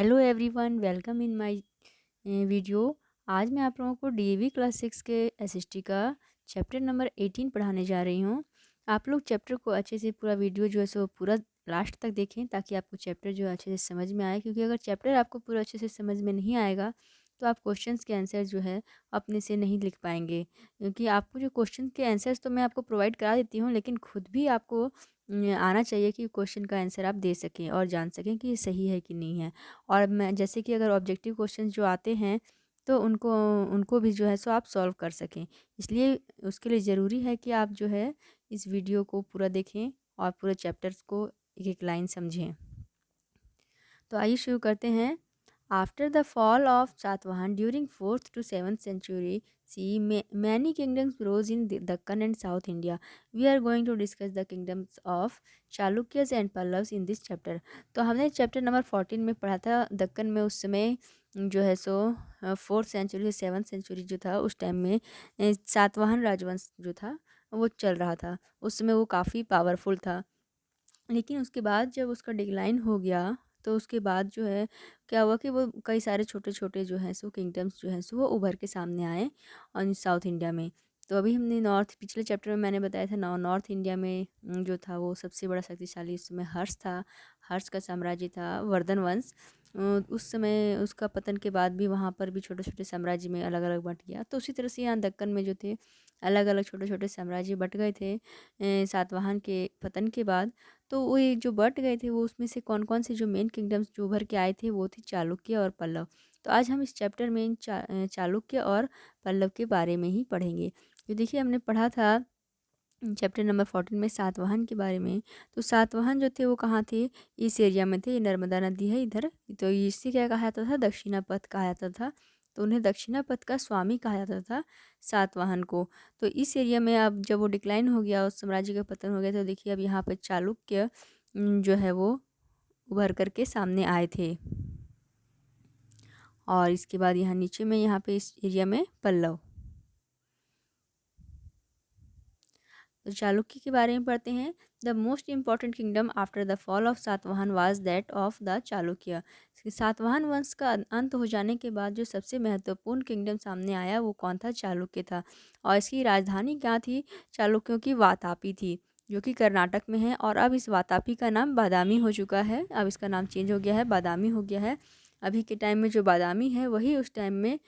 Hello everyone, welcome in my video. आज मैं आप लोगों को डीएवी क्लास 6 के एसएसटी का चैप्टर नंबर 18 पढ़ाने जा रही हूँ। आप लोग चैप्टर को अच्छे से पूरा वीडियो जो है सो पूरा लास्ट तक देखें ताकि आपको चैप्टर जो है अच्छे से समझ में आए, क्योंकि अगर चैप्टर आपको पूरा अच्छे से समझ में नहीं आएगा तो आप क्वेश्चंस के आंसर जो है अपने से नहीं लिख पाएंगे। क्योंकि आपको जो क्वेश्चन के आंसर्स तो मैं आपको प्रोवाइड करा देती हूँ, लेकिन खुद भी आपको आना चाहिए कि क्वेश्चन का आंसर आप दे सकें और जान सकें कि ये सही है कि नहीं है। और मैं जैसे कि अगर ऑब्जेक्टिव क्वेश्चन जो आते हैं तो उनको उनको भी जो है सो आप सॉल्व कर सकें। इसलिए उसके लिए ज़रूरी है कि आप जो है इस वीडियो को पूरा देखें और पूरे चैप्टर्स को एक एक लाइन समझें। तो आइए शुरू करते हैं। After the fall of Satavahana during 4th to 7th century CE, many kingdoms rose in the Deccan and South India. We are going to discuss the kingdoms of Chalukyas and Pallavas in this chapter. तो हमने chapter number 14 में पढ़ा था। दक्कन में उस समय जो है सो 4th सेंचुरी से 7th सेंचुरी जो था उस टाइम में सातवाहन राजवंश जो था वो चल रहा था। उस समय वो काफ़ी पावरफुल था। लेकिन उसके बाद जब उसका डिक्लाइन हो गया तो उसके बाद जो है क्या हुआ कि वो कई सारे छोटे-छोटे जो हैं सो किंगडम्स जो हैं सो वो उभर के सामने आए और साउथ इंडिया में। तो अभी हमने नॉर्थ पिछले चैप्टर में मैंने बताया था नॉर्थ इंडिया में जो था वो सबसे बड़ा शक्तिशाली उस समय हर्ष था। हर्ष का साम्राज्य था वर्धन वंश। उस समय उसका पतन के बाद भी वहाँ पर भी छोटे-छोटे साम्राज्य में अलग-अलग बँट गया। तो उसी तरह से यहाँ दक्कन में जो थे अलग-अलग छोटे-छोटे साम्राज्य बँट गए थे सातवाहन के पतन के बाद। तो वो ये जो बँट गए थे वो उसमें से कौन-कौन से जो मेन किंगडम्स जो उभर के आए थे वो थे चालुक्य और पल्लव। तो आज हम इस चैप्टर में इन चालुक्य और पल्लव के बारे में ही पढ़ेंगे। तो देखिए हमने पढ़ा था चैप्टर नंबर 14 में सातवाहन के बारे में। तो सातवाहन जो थे वो कहाँ थे? इस एरिया में थे। ये नर्मदा नदी है इधर। तो इसे क्या कहा जाता था? दक्षिणापथ कहा जाता था। तो उन्हें दक्षिणापथ का स्वामी कहा जाता था सातवाहन को। तो इस एरिया में अब जब वो डिक्लाइन हो गया और साम्राज्य का पतन हो गया तो देखिए अब यहाँ पे चालुक्य जो है वो उभर कर के सामने आए थे। और इसके बाद यहाँ नीचे में यहाँ पे इस एरिया में पल्लव। तो चालुक्य के बारे में पढ़ते हैं। The most important kingdom after the fall of Satavahana was that of the Chalukya. Satavahana वंश का अंत हो जाने के बाद जो सबसे महत्वपूर्ण किंगडम सामने आया वो कौन था? चालुक्य था। और इसकी राजधानी क्या थी? चालुक्यों की वातापी थी, जो कि कर्नाटक में है। और अब इस वातापी का नाम बादामी हो चुका है। अब इसका नाम चेंज हो गया है, बादामी हो गया है। अभी के टाइम में जो बादामी है वही उस टाइम में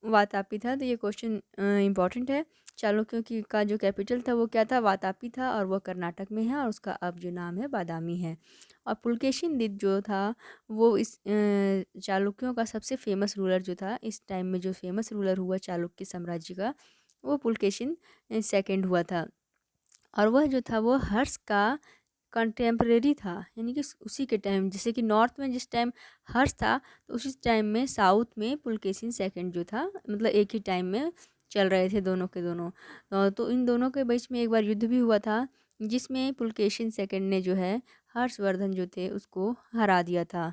वातापी था। तो ये क्वेश्चन इम्पॉर्टेंट है। चालुक्यों की का जो कैपिटल था वो क्या था? वातापी था और वह कर्नाटक में है और उसका अब जो नाम है बादामी है। और पुलकेशिन जो था वो इस चालुक्यों का सबसे फेमस रूलर जो था इस टाइम में, जो फेमस रूलर हुआ चालुक्य साम्राज्य का, वो पुलकेशिन सेकंड हुआ था। और वह जो था वो हर्ष का कंटेम्परेरी था, यानी कि उसी के टाइम जैसे कि नॉर्थ में जिस टाइम हर्ष था तो उसी टाइम में साउथ में पुलकेशिन सेकंड जो था, मतलब एक ही टाइम में चल रहे थे दोनों के दोनों। तो इन दोनों के बीच में एक बार युद्ध भी हुआ था जिसमें पुलकेशिन सेकंड ने जो है हर्षवर्धन जो थे उसको हरा दिया था।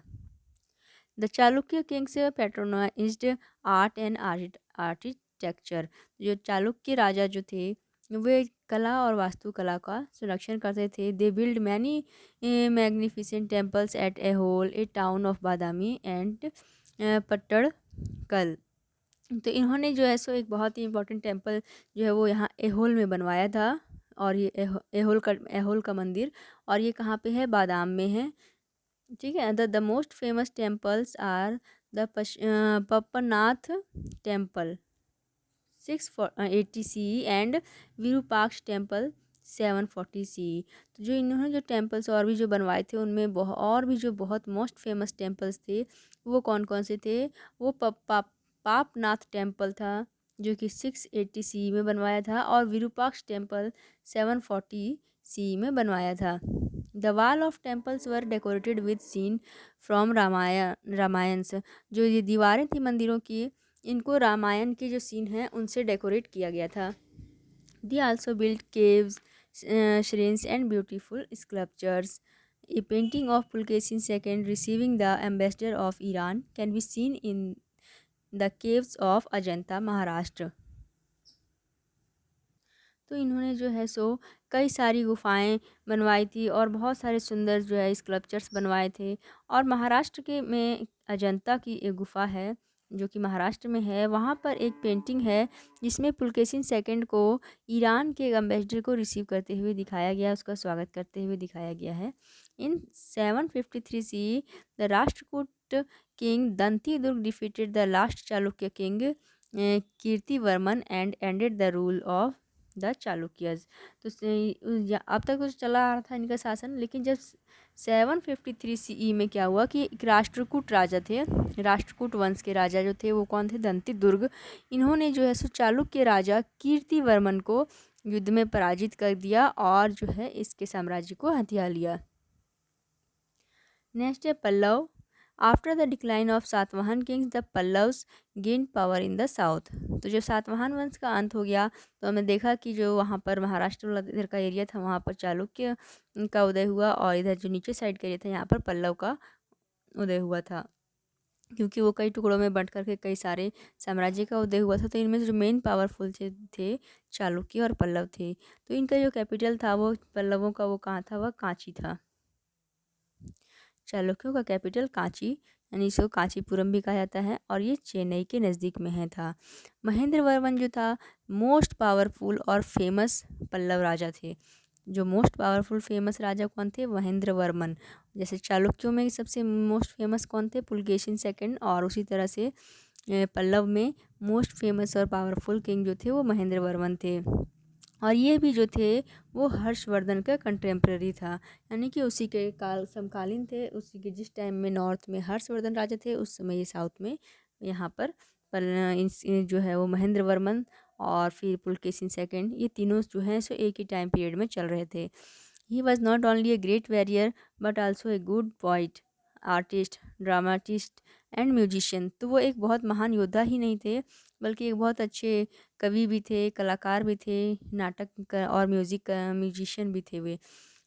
The Chalukya kings patronised art and architecture. जो चालुक्य राजा जो थे वे कला और वास्तुकला का संरक्षण करते थे। They build many magnificent temples at Aihole, a town of Badami and Pattadakal. तो इन्होंने जो है सो एक बहुत ही इम्पोर्टेंट टेम्पल जो है वो यहाँ एहोल में बनवाया था। और ये एहोल का मंदिर, और ये कहाँ पे है? बादाम में है। ठीक है। The most famous temples are the Papanath temple 680 C and Virupaksha temple 740 C. तो जो इन्होंने जो टेम्पल्स और भी जो बनवाए थे उनमें और भी जो बहुत मोस्ट फेमस टेम्पल्स थे वो कौन कौन से थे? वो पापनाथ टेम्पल था जो कि 680 सी में बनवाया था, और विरूपाक्ष टेम्पल 740 सी में बनवाया था। The wall of temples were decorated with scene from Ramayanas. जो ये दीवारें थी मंदिरों की, इनको रामायण के जो सीन हैं उनसे डेकोरेट किया गया था। They also build caves, shrines and beautiful sculptures. A painting of Pulkesin II receiving the ambassador of Iran can be seen in the caves of Ajanta, Maharashtra. तो इन्होंने जो है सो कई सारी गुफाएं बनवाई थी और बहुत सारे सुंदर जो है स्कल्पचर्स बनवाए थे। और महाराष्ट्र के में अजंता की एक गुफा है जो कि महाराष्ट्र में है, वहाँ पर एक पेंटिंग है जिसमें पुलकेशिन सेकंड को ईरान के एम्बेसडर को रिसीव करते हुए दिखाया गया, उसका स्वागत करते हुए दिखाया गया है। In 753 C the Rashtrakuta king Danti Durg defeated the last Chalukya king Kirtivarman and ended the rule of the Chalukyas. तो अब तक तो चला आ रहा था इनका शासन, लेकिन जब 753 सीई में क्या हुआ कि एक राष्ट्रकूट राजा थे, राष्ट्रकूट वंश के राजा जो थे वो कौन थे, दंती दुर्ग। इन्होंने जो है सो चालुक्य राजा कीर्तिवर्मन को युद्ध में पराजित कर दिया और जो है इसके साम्राज्य को हथिया लिया। नेक्स्ट है Pallava. After the decline of Satavahana kings the Pallavas gain power in the south. तो जब सातवाहन वंश का अंत हो गया तो हमने देखा कि जो वहाँ पर महाराष्ट्र वाला इधर का एरिया था वहाँ पर चालुक्य का उदय हुआ और इधर जो नीचे साइड का एरिया था यहाँ पर पल्लव का उदय हुआ था, क्योंकि वो कई टुकड़ों में बंट करके कई सारे साम्राज्य का उदय हुआ था। तो इनमें से जो मेन पावरफुल थे चालुक्य और पल्लव थे। तो इनका जो कैपिटल था वो पल्लवों का वो कहाँ था, वह कांची था। चालुक्यों का कैपिटल कांची यानी इसको कांचीपुरम भी कहा जाता है और ये चेन्नई के नज़दीक में है था। महेंद्र वर्मन जो था मोस्ट पावरफुल और फेमस पल्लव राजा थे। जो मोस्ट पावरफुल फेमस राजा कौन थे, महेंद्र वर्मन। जैसे चालुक्यों में सबसे मोस्ट फेमस कौन थे, पुलकेशिन सेकंड, और उसी तरह से पल्लव में मोस्ट फेमस और पावरफुल किंग जो थे वो महेंद्र वर्मन थे। और ये भी जो थे वो हर्षवर्धन का कंटेम्प्रेरी था, यानी कि उसी के काल समकालीन थे। उसी के जिस टाइम में नॉर्थ में हर्षवर्धन राजा थे उस समय ये साउथ में यहाँ पर जो है वो महेंद्र वर्मन और फिर पुलकेशिन सेकंड, ये तीनों जो हैं सो एक ही टाइम पीरियड में चल रहे थे। He was not only a great warrior but also a good poet, artist, dramatist and musician. तो वो एक बहुत महान योद्धा ही नहीं थे बल्कि एक बहुत अच्छे कवि भी थे, कलाकार भी थे, नाटक और म्यूजिक म्यूजिशियन भी थे वे।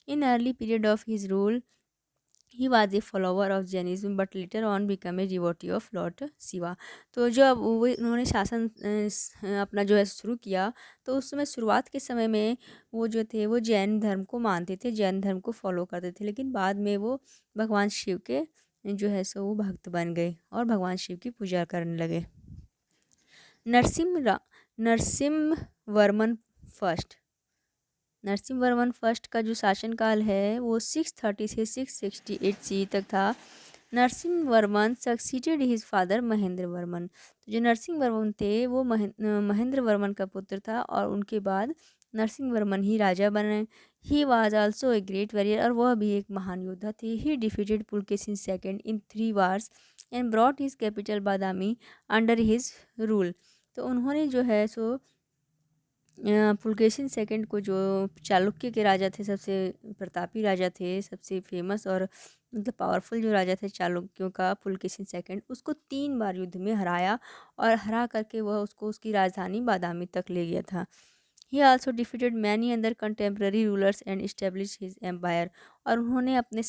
In early period of his rule he was a follower of Jainism but later on become a devotee of lord Shiva. तो जब वो उन्होंने शासन अपना जो है शुरू किया तो उस समय शुरुआत के समय में वो जो थे वो जैन धर्म को मानते थे, जैन धर्म को फॉलो करते थे, लेकिन बाद में वो भगवान शिव के जो है सो वो भक्त बन गए और भगवान शिव की पूजा करने लगे। नरसिम्ह वर्मन फर्स्ट। नरसिम्ह वर्मन फर्स्ट का जो शासनकाल है वो 630 से 668 सी तक था। Narasimha Varman succeeded his father Mahendra Varman. तो जो नरसिंह वर्मन थे वो महेंद्र वर्मन का पुत्र था और उनके बाद नरसिंह वर्मन ही राजा बने। He was also a great warrior, और वह भी एक महान योद्धा थे। ही defeated Pulakeshin second in 3 wars and brought his capital Badami under his rule. तो उन्होंने जो है सो पुलकेशिन सेकंड को, जो चालुक्य के राजा थे, सबसे प्रतापी राजा थे, सबसे फेमस और मतलब पावरफुल जो राजा थे चालुक्यों का, पुलकेशिन सेकंड, उसको 3 बार युद्ध में हराया और हरा करके वह उसको उसकी राजधानी बादामी तक ले गया था। He also defeated many other contemporary rulers and establish his empire. और उन्होंने अपने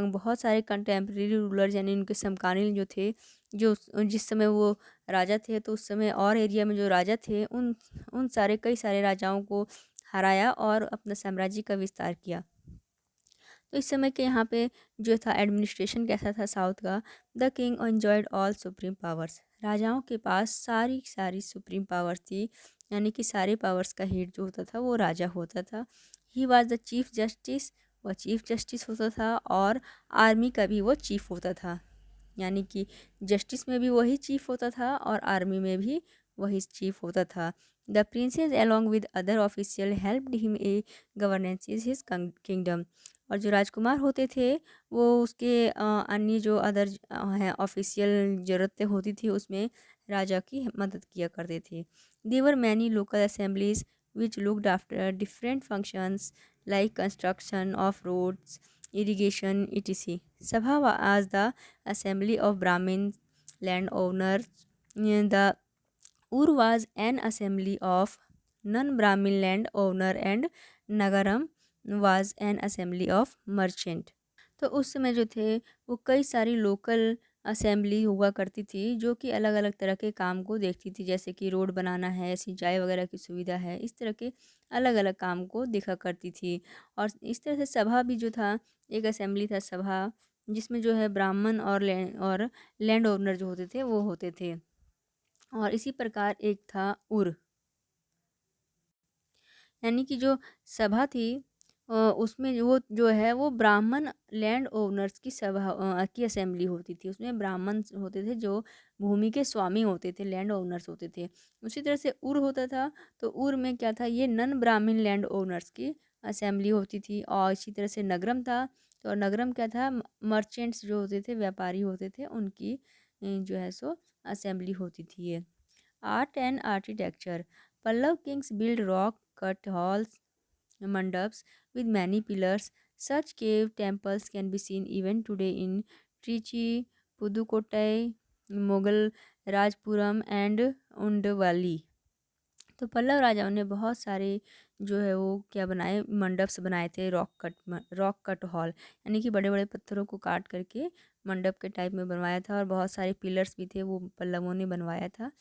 बहुत सारे कंटेम्प्रेरी रूलर्स यानी उनके समकालीन जो थे, जो जिस समय वो राजा थे तो उस समय और एरिया में जो राजा थे उन उन सारे कई सारे राजाओं को हराया और अपना साम्राज्य का विस्तार किया। तो इस समय के यहाँ पे जो था एडमिनिस्ट्रेशन कैसा था साउथ का, the king enjoyed all supreme powers. राजाओं के पास सारी सारी सुप्रीम पावर्स थी, यानी कि सारे पावर्स का हेड जो होता था वो राजा होता था। He was the chief justice, वह चीफ जस्टिस होता था, और आर्मी का भी वो चीफ होता था, यानी कि जस्टिस में भी वही चीफ होता था और आर्मी में भी वही चीफ होता था। The princess along with other official helped him a governance is his kingdom. और जो राजकुमार होते थे वो उसके अन्य जो अदर हैं ऑफिशियल ज़रूरतें होती थी उसमें राजा की मदद किया करते थे। There were many local assemblies which looked after different functions like construction of roads, irrigation, etc. Sabha was the assembly of Brahmin landowners. The Ur was an assembly of non-Brahmin landowner and Nagaram was an assembly of merchant. तो उस समय जो थे वो कई सारी local assembly हुआ करती थी जो कि अलग अलग तरह के काम को देखती थी, जैसे कि रोड बनाना है, सिंचाई वगैरह की सुविधा है, इस तरह के अलग अलग काम को देखा करती थी। और इस तरह से सभा भी जो था, एक असेंबली था सभा, जिसमें जो है ब्राह्मण और लैंड ओनर जो होते थे वो होते थे। और इसी प्रकार एक था उर, यानी कि जो सभा थी उसमें वो जो है वो ब्राह्मण लैंड ओनर्स की सभा की असेंबली होती थी। उसमें ब्राह्मण होते थे जो भूमि के स्वामी होते थे, लैंड ओनर्स होते थे। उसी तरह से उर होता था, तो उर में क्या था, ये नन ब्राह्मण लैंड ओनर्स की असेंबली होती थी। और इसी तरह से नगरम था, तो नगरम क्या था, मर्चेंट्स जो होते थे, व्यापारी होते थे, उनकी जो है सो असेंबली होती थी ये। Art and architecture, Pallava kings build rock cut halls, mandaps with many pillars. Such cave temples can be seen even today in Trichy, Pudukottai, Mughal, Rajpuram and Undavali. तो पल्लव राजाओं ने बहुत सारे जो है वो क्या बनाए, मंडप्स बनाए थे, रॉक कट हॉल, यानी कि बड़े बड़े पत्थरों को काट करके मंडप के टाइप में बनवाया था। और बहुत सारे पिलर्स भी थे, वो पल्लवों ने बनवाया था।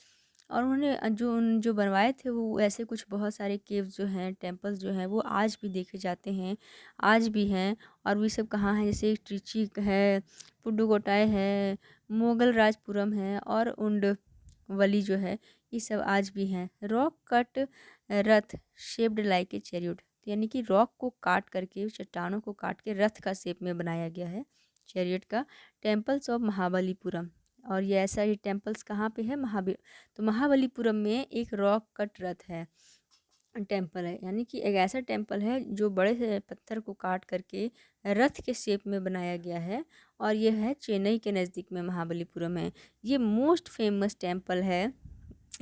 और उन्होंने जो बनवाए थे वो ऐसे कुछ बहुत सारे केव्स जो हैं, टेम्पल्स जो हैं, वो आज भी देखे जाते हैं, आज भी हैं। और वो सब कहाँ हैं, जैसे ट्रिची है, पुडुकोट्टई है, मुगल राजपुरम है और उंड वली जो है, ये सब आज भी हैं। Rock cut Rath shaped like a chariot, यानी कि रॉक को काट करके, चट्टानों को काट के रथ का शेप में बनाया गया है, चैरियट का। टेम्पल्स ऑफ महाबलीपुरम, और ये ऐसा ये टेम्पल्स कहाँ पे है, तो महाबलीपुरम में एक रॉक कट रथ है, टेम्पल है, यानी कि एक ऐसा टेम्पल है जो बड़े से पत्थर को काट करके रथ के शेप में बनाया गया है। और ये है चेन्नई के नज़दीक में, महाबलीपुरम है। ये मोस्ट फेमस टेम्पल है,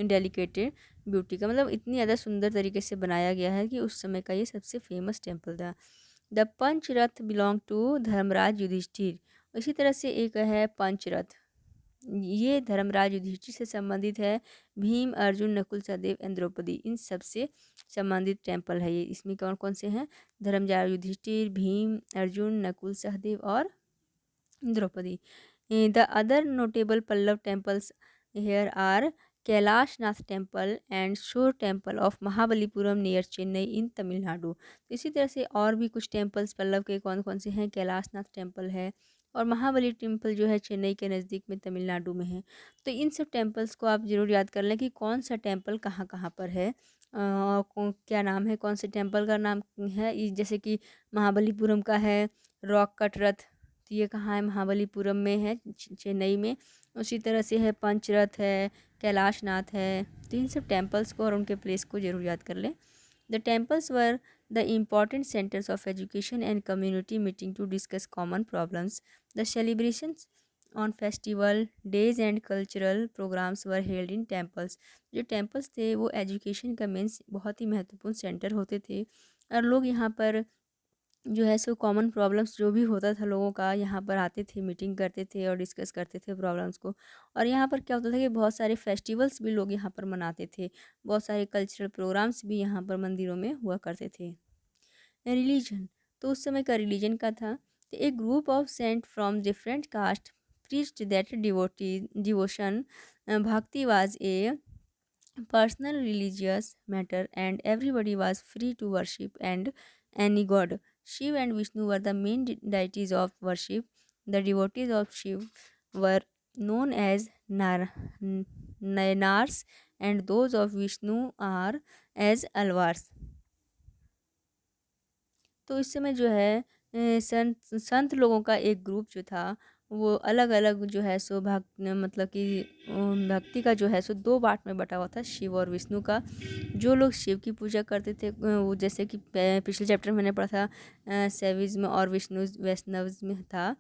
डेलिकेटेड ब्यूटी का, मतलब इतनी ज़्यादा सुंदर तरीके से बनाया गया है कि उस समय का ये सबसे फेमस टेम्पल था। The punch Rath belong to Dharmaraj Yudhishthir. इसी तरह से एक है पंच रथ, ये धर्मराज युधिष्ठिर से संबंधित है। भीम, अर्जुन, नकुल, सहदेव एंड द्रौपदी, इन सब से संबंधित टेम्पल है ये। इसमें कौन कौन से हैं, धर्मराज युधिष्ठिर, भीम, अर्जुन, नकुल, सहदेव और Draupadi. The other notable Pallava temples here are Kailashnath temple and shore temple of Mahabalipuram near Chennai in Tamil Nadu. तो इसी तरह से और भी कुछ टेम्पल्स पल्लव के कौन कौन से हैं, कैलाशनाथ टेम्पल है और महाबली टेम्पल जो है चेन्नई के नज़दीक में तमिलनाडु में है। तो इन सब टेम्पल्स को आप ज़रूर याद कर लें कि कौन सा टेम्पल कहाँ कहाँ पर है, क्या नाम है, कौन से टेम्पल का नाम है। जैसे कि महाबलीपुरम का है रॉक कट रथ, तो ये कहाँ है, महाबलीपुरम में है, चेन्नई में। उसी तरह से है पंचरथ है, कैलाशनाथ है। तो इन सब टेम्पल्स को और उनके प्लेस को जरूर याद कर लें। The temples were the important centres of education and community meeting to discuss common problems. The celebrations on festival days and cultural programmes were held in temples. जो टेम्पल्स थे वो एजुकेशन का मेन बहुत ही महत्वपूर्ण सेंटर होते थे। और लोग यहाँ पर जो है सो कॉमन प्रॉब्लम्स जो भी होता था लोगों का, यहाँ पर आते थे, मीटिंग करते थे और डिस्कस करते थे प्रॉब्लम्स को। और यहाँ पर क्या होता था कि बहुत सारे फेस्टिवल्स भी लोग यहाँ पर मनाते थे, बहुत सारे कल्चरल प्रोग्राम्स भी यहाँ पर मंदिरों में हुआ करते थे। रिलीजन, तो उस समय का रिलीजन का था, तो एक group of saint from different caste preached that devotion bhakti was a personal religious matter and everybody was free to worship and any god. Shiv and Vishnu were the main deities of worship. The devotees of Shiv were known as Nayanars and those of Vishnu are as Alvars. तो इस समय जो है संत संत लोगों का एक group जो था वो अलग अलग जो है सो भक्त मतलब कि भक्ति का जो है सो दो पार्ट में बटा हुआ था, शिव और विष्णु का। जो लोग शिव की पूजा करते थे वो जैसे कि पिछले चैप्टर में मैंने पढ़ा था शैविज्म और विष्णु वैष्णविज्म था।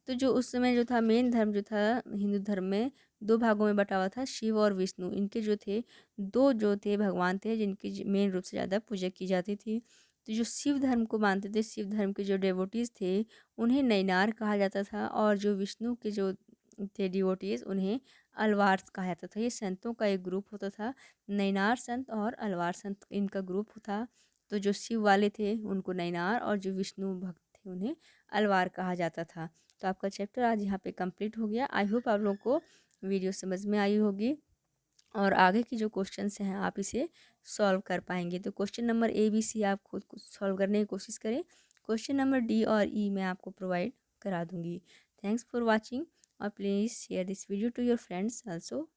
तो जो उस समय जो था मेन धर्म जो था हिंदू धर्म में दो भागों में बटा हुआ था, शिव और विष्णु, इनके जो थे दो जो थे भगवान थे जिनकी मेन रूप से ज़्यादा पूजा की जाती थी। तो जो शिव धर्म को मानते थे, शिव धर्म के जो डिवोटीज़ थे उन्हें नैनार कहा जाता था, और जो विष्णु के जो थे डिवोटीज़ उन्हें अलवार्स कहा जाता था। ये संतों का एक ग्रुप होता था, नैनार संत और अलवार संत इनका ग्रुप था। तो जो शिव वाले थे उनको नैनार और जो विष्णु भक्त थे उन्हें अलवार कहा जाता था। तो आपका चैप्टर आज यहाँ पे कंप्लीट हो गया। आई होप आप लोगों को वीडियो समझ में आई होगी और आगे की जो क्वेश्चंस हैं आप इसे सॉल्व कर पाएंगे। तो क्वेश्चन नंबर ABC आप खुद सॉल्व करने की कोशिश करें। क्वेश्चन नंबर D और E मैं आपको प्रोवाइड करा दूँगी। थैंक्स फॉर वॉचिंग और please share this video to your friends also.